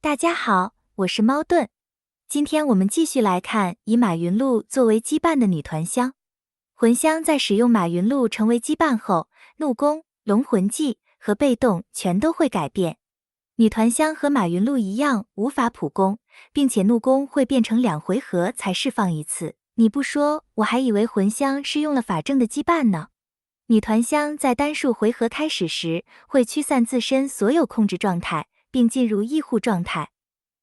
大家好，我是猫盾。今天我们继续来看以马云鹿作为羁绊的女团香。魂香在使用马云鹿成为羁绊后，怒宫、龙魂技和被动全都会改变。女团香和马云鹿一样无法普攻，并且怒宫会变成2回合才释放一次。你不说，我还以为魂香是用了法正的羁绊呢。女团香在单数回合开始时，会驱散自身所有控制状态，并进入异护状态。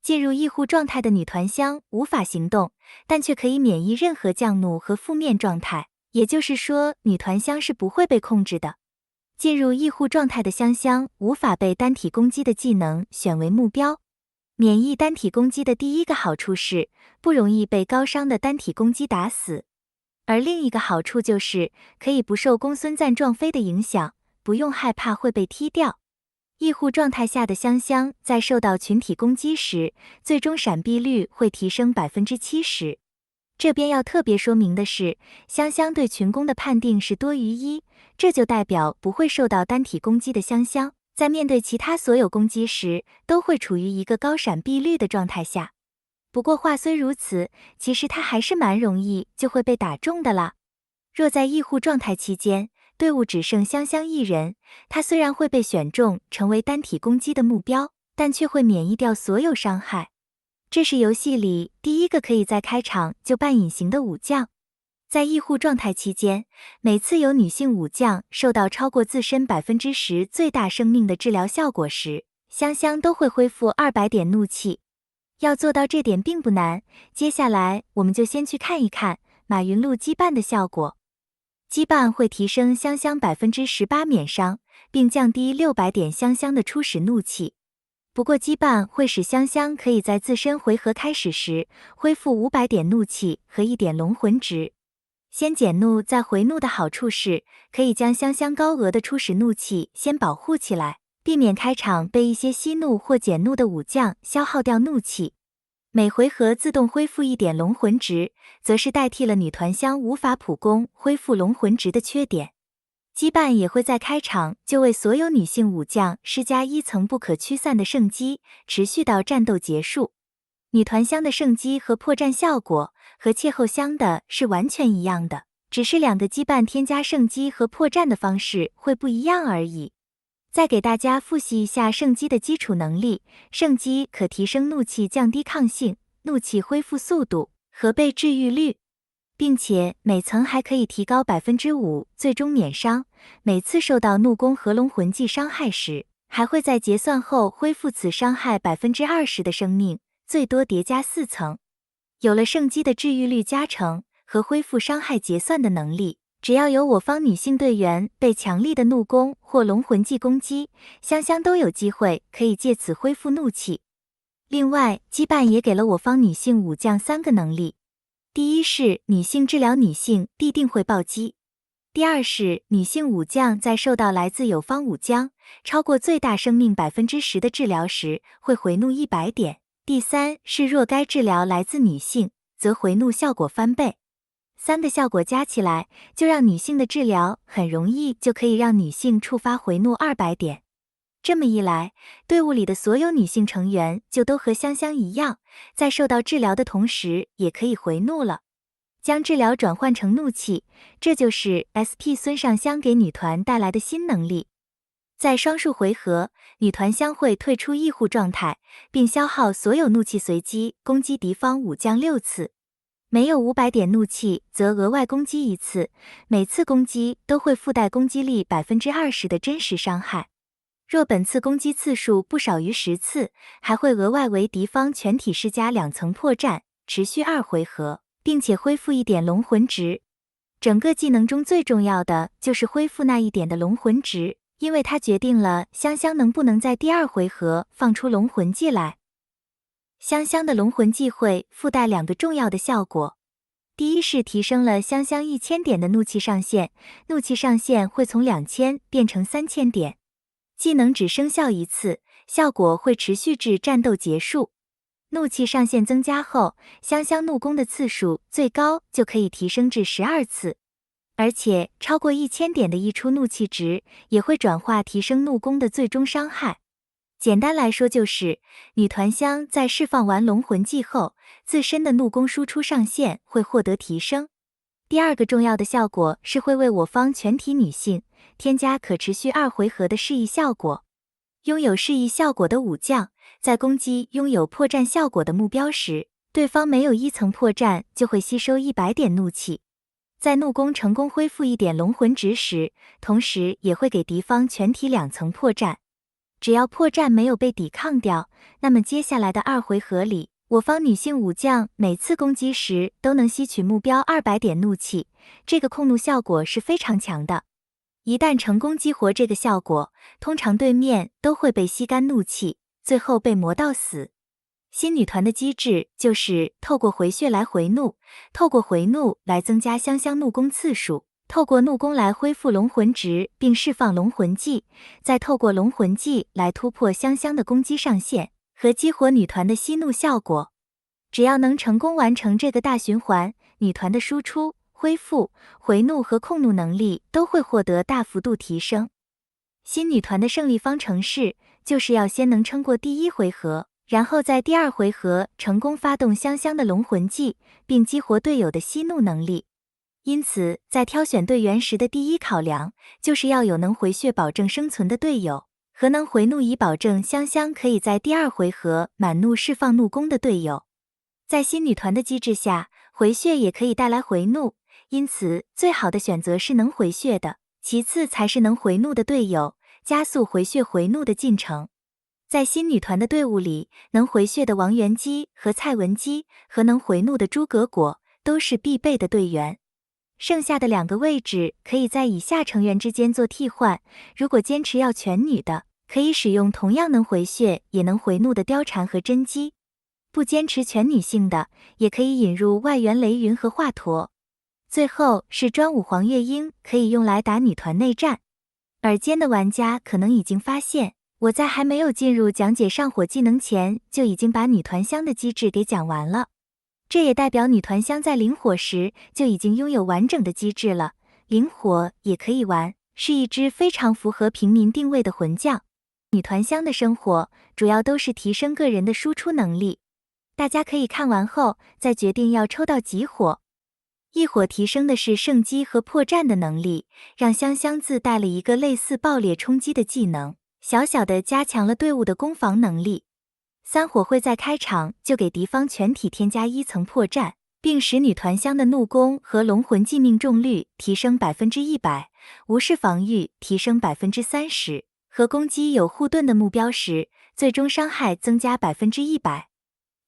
进入异护状态的女团香无法行动，但却可以免疫任何降怒和负面状态，也就是说，女团香是不会被控制的。进入异护状态的香香无法被单体攻击的技能选为目标。免疫单体攻击的第一个好处是，不容易被高伤的单体攻击打死。而另一个好处就是，可以不受公孙瓒撞飞的影响，不用害怕会被踢掉。异护状态下的香香在受到群体攻击时，最终闪避率会提升 70%。这边要特别说明的是，香香对群攻的判定是多于1，这就代表不会受到单体攻击的香香，在面对其他所有攻击时，都会处于一个高闪避率的状态下。不过话虽如此，其实它还是蛮容易就会被打中的啦。若在异护状态期间，队伍只剩香香一人，他虽然会被选中成为单体攻击的目标，但却会免疫掉所有伤害。这是游戏里第一个可以在开场就扮隐形的武将。在异护状态期间，每次有女性武将受到超过自身 10% 最大生命的治疗效果时，香香都会恢复200点怒气。要做到这点并不难，接下来我们就先去看一看马云鹿羁绊的效果。羁绊会提升香香 18% 免伤，并降低600点香香的初始怒气。不过羁绊会使香香可以在自身回合开始时恢复500点怒气和1点龙魂值。先减怒再回怒的好处是，可以将香香高额的初始怒气先保护起来，避免开场被一些息怒或减怒的武将消耗掉怒气。每回合自动恢复1点龙魂值，则是代替了女团香无法普攻恢复龙魂值的缺点。羁绊也会在开场就为所有女性武将施加1层不可驱散的圣击，持续到战斗结束。女团香的圣击和破绽效果和切后香的是完全一样的，只是2个羁绊添加圣击和破绽的方式会不一样而已。再给大家复习一下圣击的基础能力，圣击可提升怒气降低抗性、怒气恢复速度和被治愈率，并且每层还可以提高 5% 最终免伤，每次受到怒攻和龙魂技伤害时，还会在结算后恢复此伤害 20% 的生命，最多叠加4层。有了圣击的治愈率加成和恢复伤害结算的能力，只要有我方女性队员被强力的怒攻或龙魂技攻击，香香都有机会可以借此恢复怒气。另外，羁绊也给了我方女性武将3个能力。第一是女性治疗女性必定会暴击。第二是女性武将在受到来自友方武将超过最大生命 10% 的治疗时，会回怒100点。第三是若该治疗来自女性，则回怒效果翻倍。3个效果加起来，就让女性的治疗很容易就可以让女性触发回怒200点。这么一来，队伍里的所有女性成员就都和香香一样，在受到治疗的同时也可以回怒了。将治疗转换成怒气，这就是 SP 孙尚香给女团带来的新能力。在双数回合，女团香会退出异护状态，并消耗所有怒气随机攻击敌方武将6次。没有500点怒气则额外攻击1次，每次攻击都会附带攻击力 20% 的真实伤害。若本次攻击次数不少于10次，还会额外为敌方全体施加2层破绽，持续2回合，并且恢复1点龙魂值。整个技能中最重要的就是恢复那1点的龙魂值，因为它决定了香香能不能在第2回合放出龙魂技来。香香的龙魂技会附带2个重要的效果。第一是提升了香香1000点的怒气上限，怒气上限会从2000变成3000点。技能只生效1次，效果会持续至战斗结束。怒气上限增加后，香香怒攻的次数最高就可以提升至12次。而且超过1000点的溢出怒气值也会转化提升怒攻的最终伤害。简单来说就是，女团香在释放完龙魂技后，自身的怒宫输出上限会获得提升。第二个重要的效果是会为我方全体女性添加可持续2回合的示意效果。拥有示意效果的武将，在攻击拥有破绽效果的目标时，对方没有1层破绽就会吸收100点怒气。在怒攻成功恢复1点龙魂值时，同时也会给敌方全体2层破绽。只要破绽没有被抵抗掉，那么接下来的2回合里，我方女性武将每次攻击时都能吸取目标200点怒气，这个控怒效果是非常强的。一旦成功激活这个效果，通常对面都会被吸干怒气，最后被磨到死。新女团的机制就是透过回血来回怒，透过回怒来增加香香怒攻次数，透过怒攻来恢复龙魂值并释放龙魂技，再透过龙魂技来突破香香的攻击上限和激活女团的吸怒效果。只要能成功完成这个大循环，女团的输出、恢复、回怒和控怒能力都会获得大幅度提升。新女团的胜利方程式就是要先能撑过第1回合，然后在第2回合成功发动香香的龙魂技，并激活队友的吸怒能力。因此，在挑选队员时的第一考量，就是要有能回血保证生存的队友，和能回怒以保证香香可以在第2回合满怒释放怒攻的队友。在新女团的机制下，回血也可以带来回怒，因此最好的选择是能回血的，其次才是能回怒的队友，加速回血回怒的进程。在新女团的队伍里，能回血的王元姬和蔡文姬和能回怒的诸葛果都是必备的队员。剩下的2个位置可以在以下成员之间做替换，如果坚持要全女的，可以使用同样能回血也能回怒的貂蝉和甄姬；不坚持全女性的，也可以引入外援雷云和华佗。最后是专武黄月英，可以用来打女团内战。耳尖的玩家可能已经发现，我在还没有进入讲解上火技能前，就已经把女团香的机制给讲完了。这也代表女团香在灵火时就已经拥有完整的机制了，灵火也可以玩，是一支非常符合平民定位的魂将。女团香的生火主要都是提升个人的输出能力，大家可以看完后再决定要抽到几火。一火提升的是圣击和破绽的能力，让香香自带了一个类似爆裂冲击的技能，小小的加强了队伍的攻防能力。3火会在开场就给敌方全体添加1层破绽，并使女团香的怒攻和龙魂技命中率提升 100%， 无视防御提升 30%， 和攻击有护盾的目标时，最终伤害增加 100%。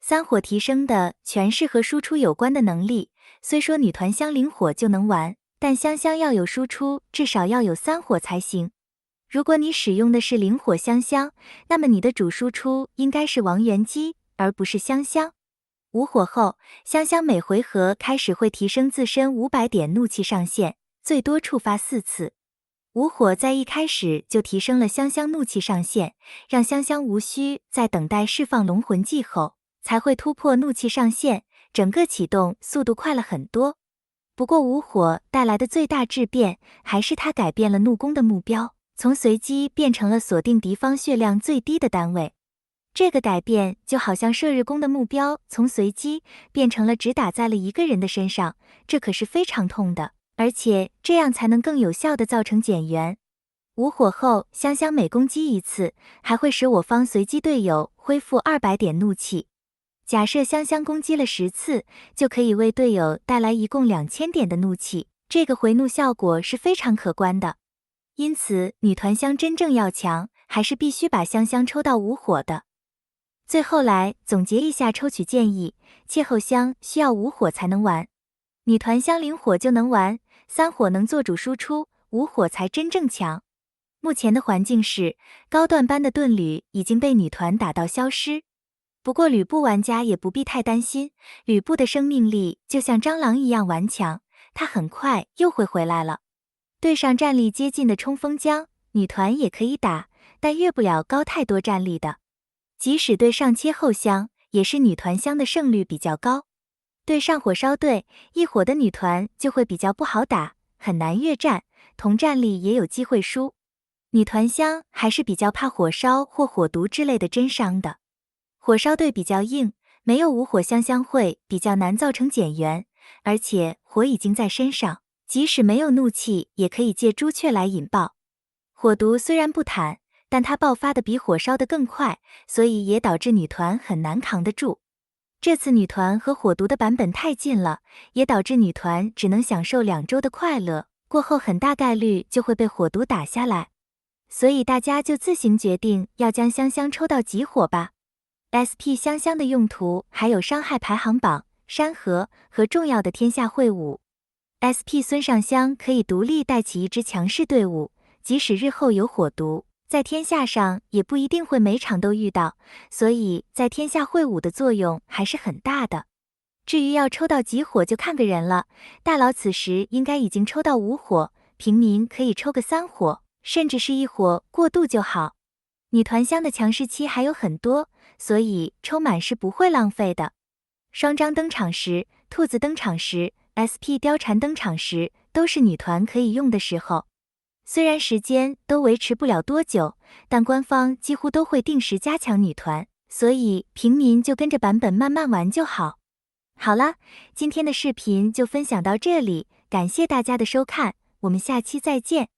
3火提升的全是和输出有关的能力，虽说女团香灵火就能玩，但香香要有输出，至少要有3火才行。如果你使用的是灵火香香，那么你的主输出应该是王元姬，而不是香香。5火后，香香每回合开始会提升自身500点怒气上限，最多触发4次。5火在一开始就提升了香香怒气上限，让香香无需在等待释放龙魂技后才会突破怒气上限，整个启动速度快了很多。不过5火带来的最大质变还是它改变了怒攻的目标，从随机变成了锁定敌方血量最低的单位。这个改变就好像射日攻的目标从随机变成了只打在了一个人的身上，这可是非常痛的，而且这样才能更有效地造成减员。5火后，香香每攻击一次，还会使我方随机队友恢复200点怒气。假设香香攻击了10次，就可以为队友带来一共2000点的怒气，这个回怒效果是非常可观的。因此，女团香真正要强，还是必须把香香抽到5火的。最后来总结一下抽取建议，邂逅香需要5火才能玩，女团香灵火就能玩，3火能做主输出，5火才真正强。目前的环境是，高段班的盾铝已经被女团打到消失。不过吕布玩家也不必太担心，吕布的生命力就像蟑螂一样顽强，他很快又会回来了。对上战力接近的冲锋将，女团也可以打，但越不了高太多战力的。即使对上切后香，也是女团香的胜率比较高。对上火烧队，一火的女团就会比较不好打，很难越战，同战力也有机会输。女团香还是比较怕火烧或火毒之类的真伤的。火烧对比较硬，没有无火香会比较难造成减员，而且火已经在身上，即使没有怒气也可以借朱雀来引爆。火毒虽然不坦，但它爆发的比火烧的更快，所以也导致女团很难扛得住。这次女团和火毒的版本太近了，也导致女团只能享受2周的快乐，过后很大概率就会被火毒打下来。所以大家就自行决定要将香香抽到极火吧。SP 香香的用途还有伤害排行榜、山河和重要的天下会武。SP 孙尚香可以独立带起一支强势队伍，即使日后有火毒，在天下上也不一定会每场都遇到，所以在天下会武的作用还是很大的。至于要抽到极火就看个人了，大佬此时应该已经抽到5火，平民可以抽个3火，甚至是1火过渡就好。女团香的强势期还有很多，所以抽满是不会浪费的。双张登场时、兔子登场时、SP 貂蝉登场时，都是女团可以用的时候。虽然时间都维持不了多久，但官方几乎都会定时加强女团，所以平民就跟着版本慢慢玩就好。好了，今天的视频就分享到这里，感谢大家的收看，我们下期再见。